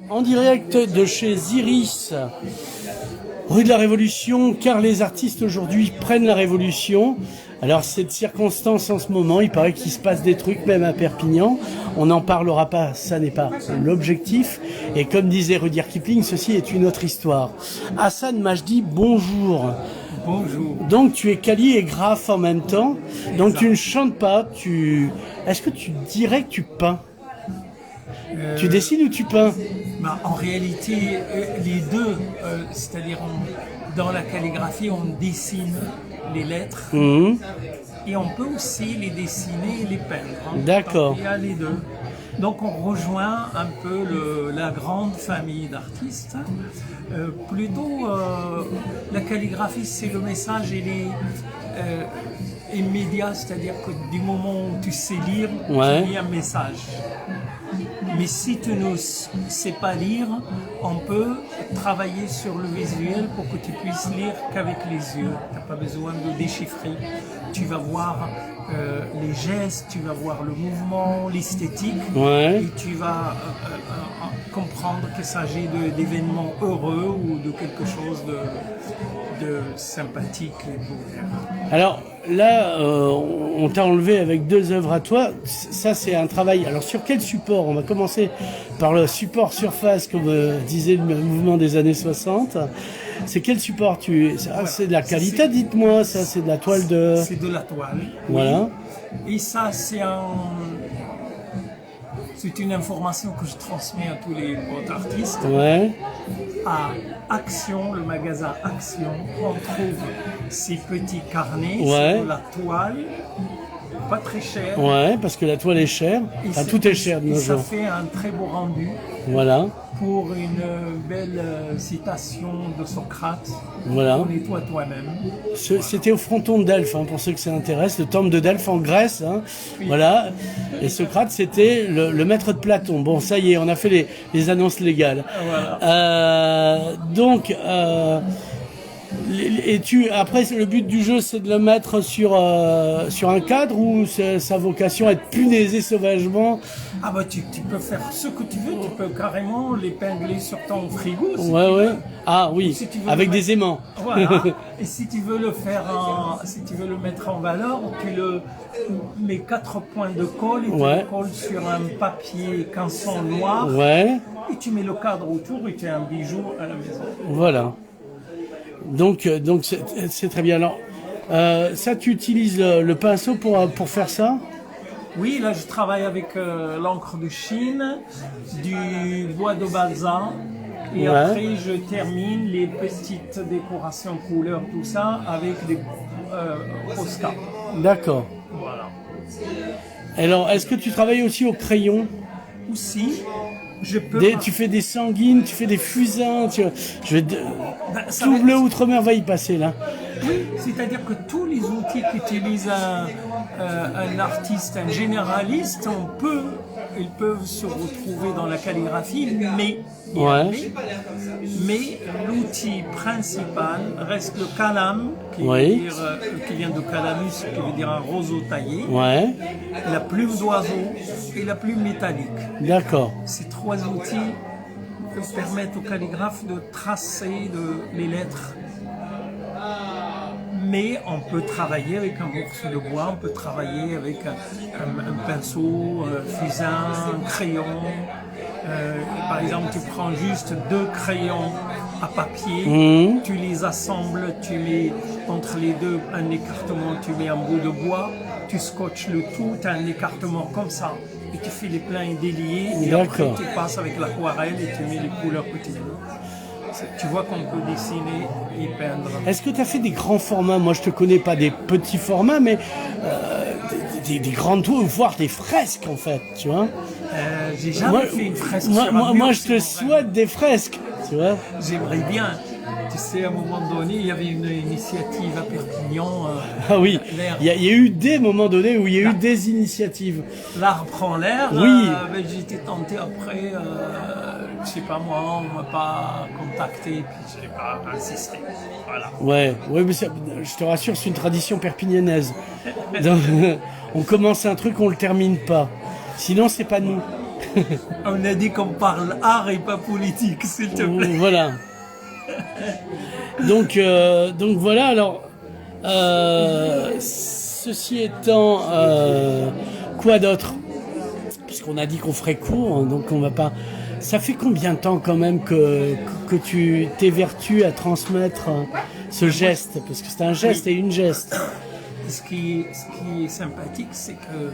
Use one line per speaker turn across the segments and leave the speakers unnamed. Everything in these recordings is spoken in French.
En direct de chez Iris, rue de la Révolution, car les artistes aujourd'hui prennent la Révolution. Alors cette circonstance en ce moment, il paraît qu'il se passe des trucs même à Perpignan. On n'en parlera pas, ça n'est pas l'objectif. Et comme disait Rudyard Kipling, ceci est une autre histoire. Hassan Majdi, bonjour.
Bonjour.
Donc tu es cali et graphe en même temps. Donc tu ne chantes pas, Est-ce que tu dirais que tu peins? Tu dessines ou tu peins?
En réalité, les deux, c'est-à-dire dans la calligraphie, on dessine les lettres et on peut aussi les dessiner et les peindre.
D'accord.
Donc, il y a les deux. Donc on rejoint un peu la grande famille d'artistes. Plutôt, la calligraphie, c'est le message, il est immédiat, c'est-à-dire que du moment où tu sais lire, tu lis un message. Mais si tu ne sais pas lire, on peut travailler sur le visuel pour que tu puisses lire qu'avec les yeux. Tu n'as pas besoin de déchiffrer. Tu vas voir les gestes, tu vas voir le mouvement, l'esthétique, et tu vas comprendre qu'il s'agit d'événements heureux ou de quelque chose de sympathique et beau.
Alors là, on t'a enlevé avec deux œuvres à toi. Ça, c'est un travail. Alors sur quel support? On va commencer par le support surface, comme disait le mouvement des années 60. C'est quel support c'est de la qualité, dites-moi. Ça, c'est de la toile de...
C'est de la toile.
Voilà.
Oui. Et ça, c'est une information que je transmets à tous les autres artistes.
Ouais.
À Action, le magasin Action, on trouve ces petits carnets sur de la toile, pas très cher.
Ouais, parce que la toile est chère. Enfin, tout est cher de nos jours.
Ça fait un très beau rendu.
Voilà.
Pour une belle citation de Socrate.
Voilà.
Connais-toi toi-même.
C'était au fronton de Delphes, pour ceux que ça intéresse, le temple de Delphes en Grèce. Oui. Voilà. Et Socrate, c'était le maître de Platon. Bon, ça y est, on a fait les annonces légales. Voilà. Après, le but du jeu, c'est de le mettre sur un cadre ou sa vocation à être punaisé sauvagement?
Ah bah tu peux faire ce que tu veux, tu peux carrément l'épingler sur ton frigo. Si
Ah oui, si avec des aimants.
Voilà. Et si tu veux le si tu veux le mettre en valeur, tu le mets 4 points de colle et tu le colles sur un papier canson noir. Ouais. Et tu mets le cadre autour et tu as un bijou à la maison.
Voilà. Donc c'est très bien. Alors, ça, tu utilises le pinceau pour faire ça?
Oui, là je travaille avec l'encre de Chine, du bois de balsa, et après je termine les petites décorations couleurs, tout ça, avec des Posca. D'accord. Voilà.
Alors, est-ce que tu travailles aussi au crayon?
Aussi.
Tu fais des sanguines, tu fais des fusains, tout bleu outre-mer va y passer là.
Oui, c'est-à-dire que tous les outils qu'utilise un artiste, un généraliste, ils peuvent se retrouver dans la calligraphie, mais l'outil principal reste le calame, qui vient de calamus, qui veut dire un roseau taillé, la plume d'oiseau et la plume métallique. D'accord. Ces trois outils permettent au calligraphe de tracer les lettres. Mais on peut travailler avec un morceau de bois, on peut travailler avec un pinceau, fusain, un crayon. Par exemple, tu prends juste 2 crayons à papier, tu les assembles, tu mets entre les deux un écartement, tu mets un bout de bois, tu scotches le tout, tu as un écartement comme ça, et tu fais les pleins et déliés, et après tu passes avec l'aquarelle et tu mets les couleurs que tu veux. Tu vois qu'on peut dessiner et peindre. Est-ce que tu as fait des grands formats? Moi, je te connais pas des petits formats, mais des grandes tours, voire des fresques, en fait, tu vois. J'ai jamais fait une fresque sur un mur.
Moi, je te souhaite des fresques, tu vois.
J'aimerais bien. Tu sais, à un moment donné, il y avait une initiative à Perpignan.
Ah oui, il y a eu des moments donnés où il y a eu des initiatives.
L'art prend l'air.
Oui.
J'ai été tenté après, je sais pas moi, on m'a pas contacté, puis j'ai pas insisté. Voilà.
Ouais, mais je te rassure, c'est une tradition perpignanaise. Donc, on commence un truc, on le termine pas. Sinon, c'est pas nous.
On a dit qu'on parle art et pas politique, s'il te plaît.
Voilà. Donc voilà, alors, ceci étant, quoi d'autre? Puisqu'on a dit qu'on ferait court, hein, donc on va pas... Ça fait combien de temps quand même que tu t'évertues à transmettre ce geste? Parce que c'est un geste et une geste.
Ce qui est sympathique, c'est que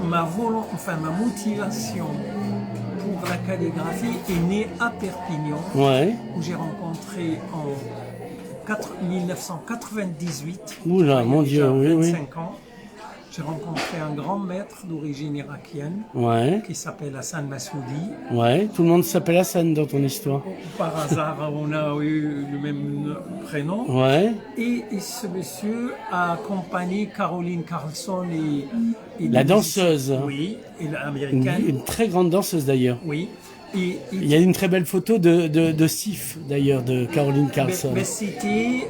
ma motivation pour la calligraphie est née à Perpignan,
Ouais.
où j'ai rencontré en 1998.
Oula, mon Dieu, oui, oui.
25 ans. J'ai rencontré un grand maître d'origine irakienne
Ouais.
qui s'appelle Hassan Massoudi.
Ouais. Tout le monde s'appelle Hassan dans ton histoire.
Par hasard, on a eu le même prénom.
Ouais.
Et ce monsieur a accompagné Caroline Carlson et
La danseuse.
Oui, et l'américaine.
Une très grande danseuse d'ailleurs.
Oui. Et
Il y a une très belle photo de Sif d'ailleurs de Caroline Carlson.
mais c'était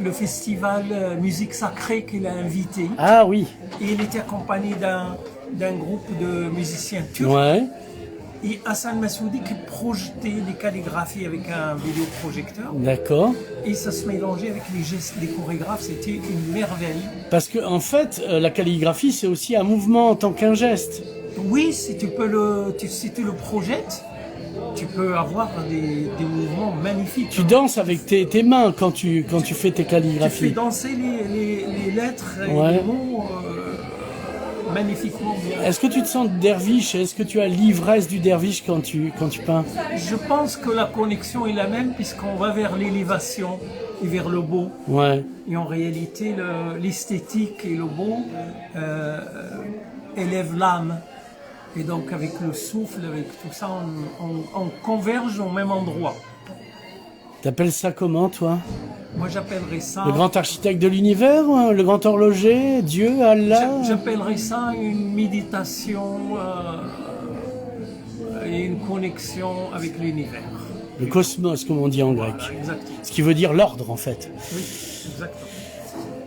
le festival Musique Sacrée qu'il a invité.
Ah oui.
Et il était accompagné d'un groupe de musiciens turcs.
Ouais.
Et Hassan Massoudi qui projetait des calligraphies avec un vidéoprojecteur.
D'accord.
Et ça se mélangeait avec les gestes des chorégraphes. C'était une merveille.
Parce que en fait, la calligraphie c'est aussi un mouvement en tant qu'un geste.
Oui, si tu le projettes, tu peux avoir des mouvements magnifiques.
Tu danses avec tes mains quand tu fais tes
Tu fais
calligraphies.
danser les lettres et
Ouais.
les mots magnifiquement bien.
Est-ce que tu te sens derviche? Est-ce que tu as l'ivresse du derviche quand tu peins?
Je pense que la connexion est la même puisqu'on va vers l'élévation et vers le beau.
Ouais.
Et en réalité, l'esthétique et le beau élèvent l'âme. Et donc avec le souffle, avec tout ça, on converge au même endroit.
T'appelles ça comment toi?
Moi j'appellerais ça...
Le grand architecte de l'univers? Le grand horloger? Dieu? Allah?
J'appellerais ça une méditation et une connexion avec l'univers.
Le cosmos comme on dit en grec.
Voilà, exactement.
Ce qui veut dire l'ordre en fait.
Oui, exactement.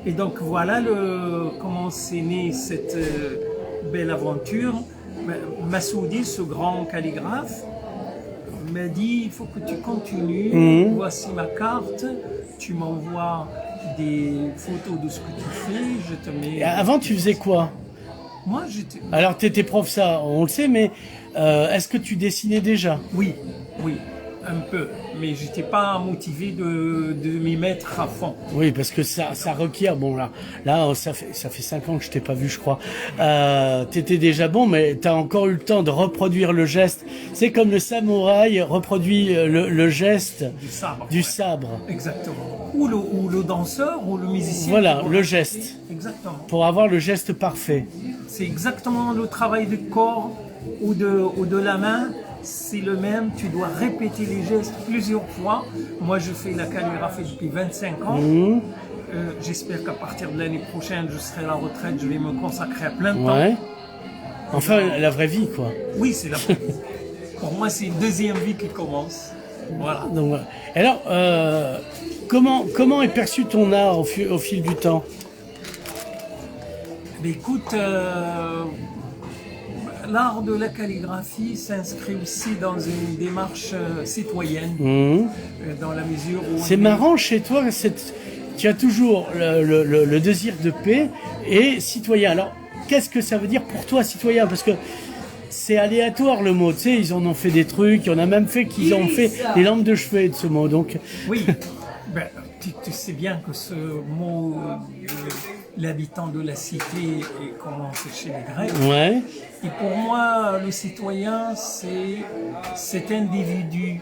Et donc voilà comment c'est née cette belle aventure. Massoudi, ce grand calligraphe, m'a dit il faut que tu continues, voici ma carte, tu m'envoies des photos de ce que tu fais, je te mets...
Et avant tu faisais quoi?
Moi j'étais...
Alors t'étais prof, ça on le sait, mais est-ce que tu dessinais déjà?
Oui, un peu, mais j'étais pas motivé de m'y mettre à fond.
Oui, parce que ça requiert, bon là ça fait 5 ans que je t'ai pas vu, je crois. T'étais déjà bon, mais t'as encore eu le temps de reproduire le geste. C'est comme le samouraï reproduit le geste
Du sabre.
du sabre.
Exactement. Ou le danseur ou le musicien.
Voilà, le geste.
Exactement.
Pour avoir le geste parfait.
C'est exactement le travail du corps ou de la main. C'est le même, tu dois répéter les gestes plusieurs fois. Moi, je fais la calligraphie depuis 25 ans. J'espère qu'à partir de l'année prochaine, je serai à la retraite, je vais me consacrer à plein de temps.
Ouais. Enfin, la vraie vie, quoi.
Oui, c'est la vraie vie. Pour moi, c'est une deuxième vie qui commence. Voilà.
Donc, voilà. Alors, comment est perçu ton art au fil du temps?
Mais écoute, l'art de la calligraphie s'inscrit aussi dans une démarche citoyenne, dans la mesure où...
C'est marrant chez toi, tu as toujours le désir de paix et citoyen. Alors, qu'est-ce que ça veut dire pour toi, citoyen? Parce que c'est aléatoire le mot, tu sais, ils en ont fait des trucs, il y en a même fait qu'ils ont fait des lampes de chevet de ce mot, donc...
Oui, ben, tu sais bien que ce mot, l'habitant de la cité, commence chez les Grecs.
Ouais.
Et pour moi, le citoyen, c'est cet individu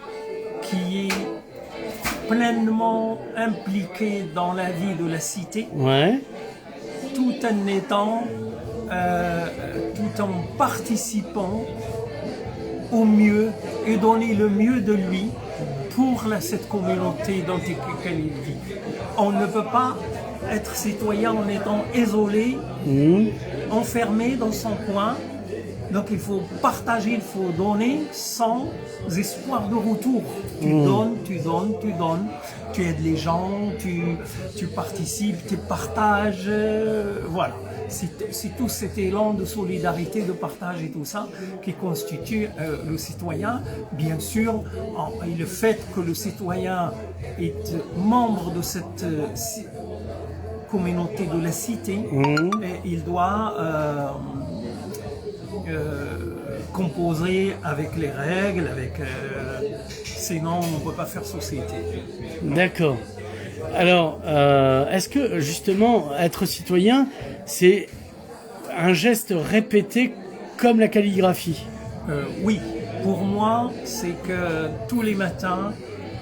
qui est pleinement impliqué dans la vie de la cité,
Ouais.
tout en participant au mieux et donner le mieux de lui pour cette communauté dans laquelle il vit. On ne peut pas être citoyen en étant isolé, enfermé dans son coin, Donc il faut partager, il faut donner sans espoir de retour. Tu donnes, tu donnes, tu donnes, tu aides les gens, tu participes, tu partages, voilà. C'est tout cet élan de solidarité, de partage et tout ça qui constitue le citoyen. Bien sûr, et le fait que le citoyen est membre de cette communauté de la cité, et il doit composer avec les règles, sinon on ne peut pas faire société.
D'accord. Alors, est-ce que justement être citoyen, c'est un geste répété comme la calligraphie?
Oui, pour moi, c'est que tous les matins,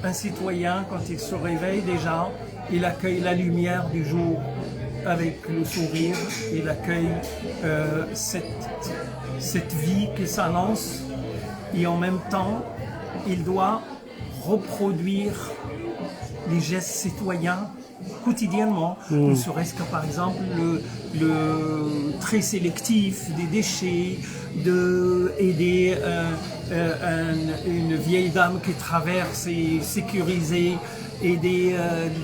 un citoyen, quand il se réveille déjà, il accueille la lumière du jour avec le sourire, il accueille cette vie qui s'annonce, et en même temps, il doit reproduire les gestes citoyens quotidiennement, ne serait-ce que par exemple le tri sélectif des déchets, d'aider une vieille dame qui traverse et sécuriser, aider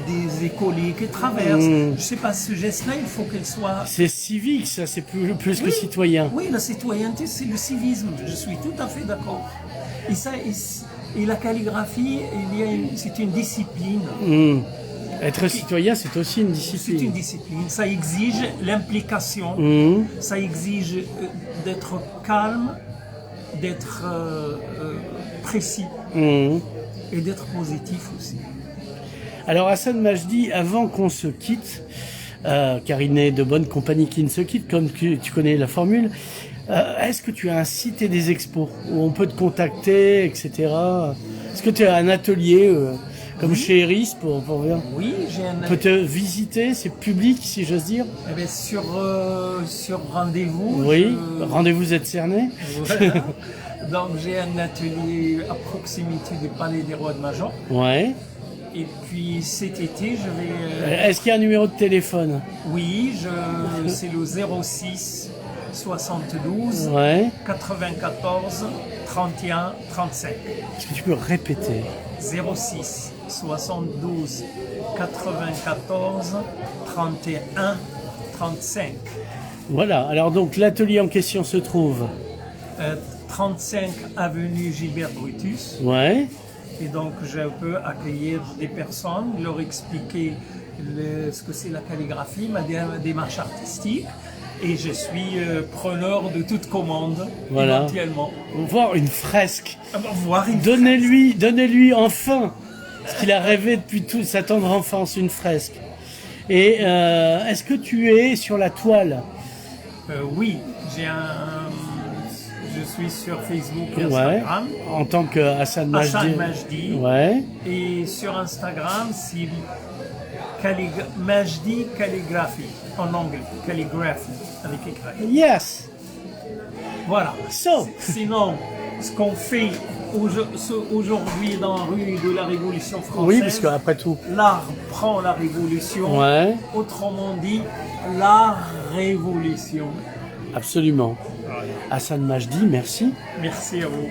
des écoliers qui traversent. Je ne sais pas, ce geste-là, il faut qu'elle soit...
C'est civique, ça, c'est plus que citoyen.
Oui, la citoyenneté, c'est le civisme, je suis tout à fait d'accord. Et ça, et la calligraphie, c'est une discipline.
Être citoyen, c'est aussi une discipline.
C'est une discipline. Ça exige l'implication. Ça exige d'être calme, d'être précis et d'être positif aussi.
Alors Hassan Majdi, avant qu'on se quitte, car il n'est de bonne compagnie qui ne se quitte, comme tu connais la formule, est-ce que tu as un site et des expos où on peut te contacter, etc. Est-ce que tu as un atelier comme chez Eris pour voir?
Oui, j'ai un...
On peut te visiter, c'est public si j'ose dire.
Eh bien, sur rendez-vous.
Oui, rendez-vous êtes cerné.
Voilà. Donc j'ai un atelier à proximité du Palais des Rois de Major.
Ouais.
Et puis cet été, je vais...
Est-ce qu'il y a un numéro de téléphone?
Oui, c'est le 06 72 94 31 35.
Est-ce que tu peux répéter?
06 72 94 31 35.
Voilà, alors donc l'atelier en question se trouve
35 avenue Gilbert Brutus.
Ouais.
Et donc je peux accueillir des personnes, leur expliquer ce que c'est la calligraphie, ma démarche artistique. Et je suis preneur de toute commande, éventuellement.
Voir une fresque.
Voir une
Donnez-lui enfin ce qu'il a rêvé depuis toute sa tendre enfance, une fresque. Et est-ce que tu es sur la toile?
Oui, je suis sur Facebook et Instagram.
Ouais, en tant que Hassan Majdi.
Hassan Majdi.
Ouais.
Et sur Instagram, c'est Majdi Calligraphy, en anglais, calligraphy, avec écrit.
Yes.
Voilà.
So.
Sinon, ce qu'on fait aujourd'hui dans la rue de la Révolution française,
oui, parce qu'après tout,
l'art prend la révolution.
Ouais.
Autrement dit, la révolution.
Absolument. Hassan Majdi, merci.
Merci à vous.